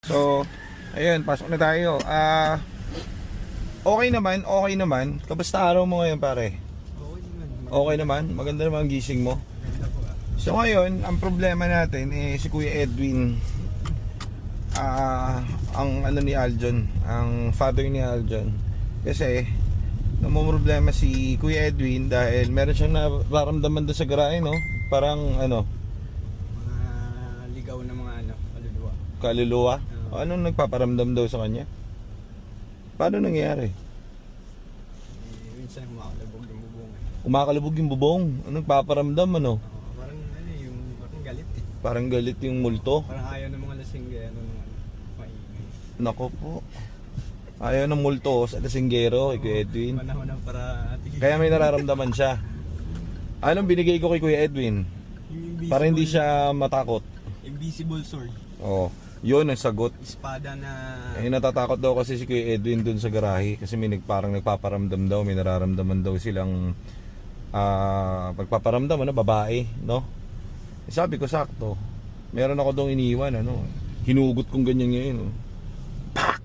So, ayun, pasok na tayo. Okay naman. Kamusta araw mo ngayon, pare? Okay naman, maganda naman ang gising mo. So ngayon, ang problema natin si Kuya Edwin. Ang ano ni Aljon, ang father ni Aljon. Kasi namumroblema si Kuya Edwin dahil meron siyang nararamdaman doon sa garahe, no? Parang ano, ligaw na mga kaluluwa. Kaluluwa? Anong nagpaparamdam daw sa kanya? Paano nangyayari? Minsan kumakalabog yung bubong. Kumakalabog yung bubong. Anong nagpaparamdam, ano? Parang parang galit eh. Parang galit yung multo. Parang ayaw ng mga lasing gaya ng mga maingay. Nako po. Ayaw ng multo sa lasinggero kay Kuya Edwin. Panahon na para tigil. Kaya may nararamdaman siya. Anong binigay ko kay Kuya Edwin? Para hindi siya matakot. Invisible sword. Oo. Yun ang sagot. Espada na Natatakot daw kasi si Kuya Edwin dun sa garahe. Kasi may parang nagpaparamdam daw. May nararamdaman daw silang pagpaparamdam, babae, no? Sabi ko sakto. Meron ako daw iniwan, hinugot kong ganyan ngayon, Pak!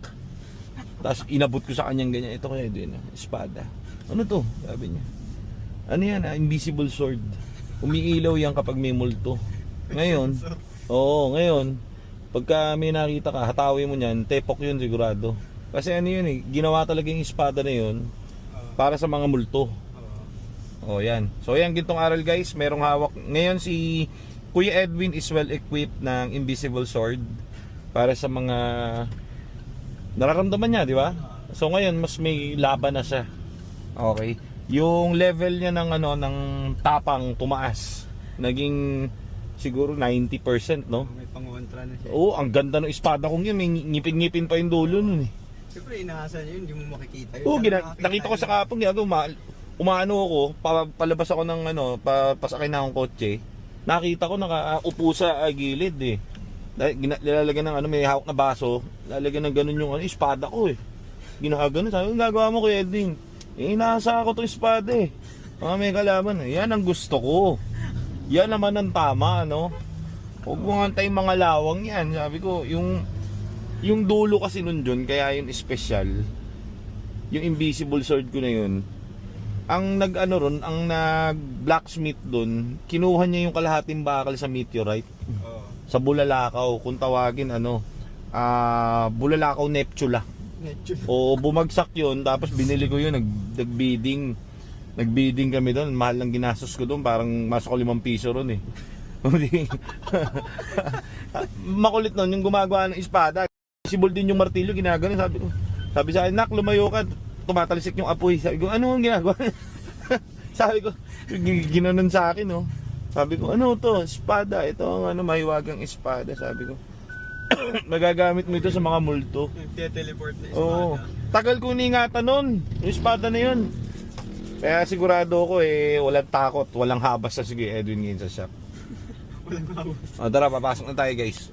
Tapos inabot ko sa kanyang ganyan. Ito Kuya Edwin, espada. Ano to? Sabi niya. Ano yan, invisible sword. Umiilaw yan kapag may multo. Ngayon, ngayon pagka may nakita ka, hatawin mo niyan, tepok yun sigurado. Kasi ano yun ginawa talaga yung espada na yun para sa mga multo. Yan. So yan, gintong aral guys, merong hawak. Ngayon si Kuya Edwin is well equipped ng invisible sword para sa mga nararamdaman niya, di ba? So ngayon, mas may laban na siya. Okay. Yung level niya ng ng tapang tumaas. Naging siguro 90%, no? may pangontra na siya. Oo, ang ganda ng espada kong yun. May ngipin-ngipin pa yung dulo nun Siyempre, inaasan yun, hindi mo makikita yun. Oo, nakita ko sa kapong umaano ako, palabas ako ng pasakay na akong kotse. Nakita ko nakaupo sa gilid Nilalagyan ng may hawak na baso, lalagyan ng ganun yung espada ko Ginagano, sabi ko, gagawa mo Kuya Edwin. Inaasa ako 'tong espada may kalaban Yan ang gusto ko. Yan naman ang tama, Huwag mo ngantay mga lawang yan. Sabi ko, yung dulo kasi nun dun, kaya yung special, yung invisible sword ko na yun, ang ang nag-blacksmith dun, kinuha niya yung kalahating bakal sa meteorite. Sa Bulalakaw, kung tawagin, Bulalakaw Neptula. O bumagsak yun, tapos binili ko yun, nag-bidding kami doon. Mahal lang ginastos ko doon, parang masok ko 5 piso ron Makulit nun yung gumagawa ng espada. Sibol din yung martilyo, ginagano. Sabi sa akin, nak, lumayo ka, tumatalisik yung apoy. Sabi ko, ano ang ginagawa? Sabi ko, ginanon sa akin Sabi ko, ano to? Espada. Ito ang mahiwagang espada. Sabi ko, magagamit mo ito sa mga multo. Teleport na espada. Oo. Tagal ko ingatan nun, yung espada na yun. Kaya sigurado ko walang takot, walang habas sa sige Edwin ngayon sa shop. Walang habas. Tara, papasok na tayo guys.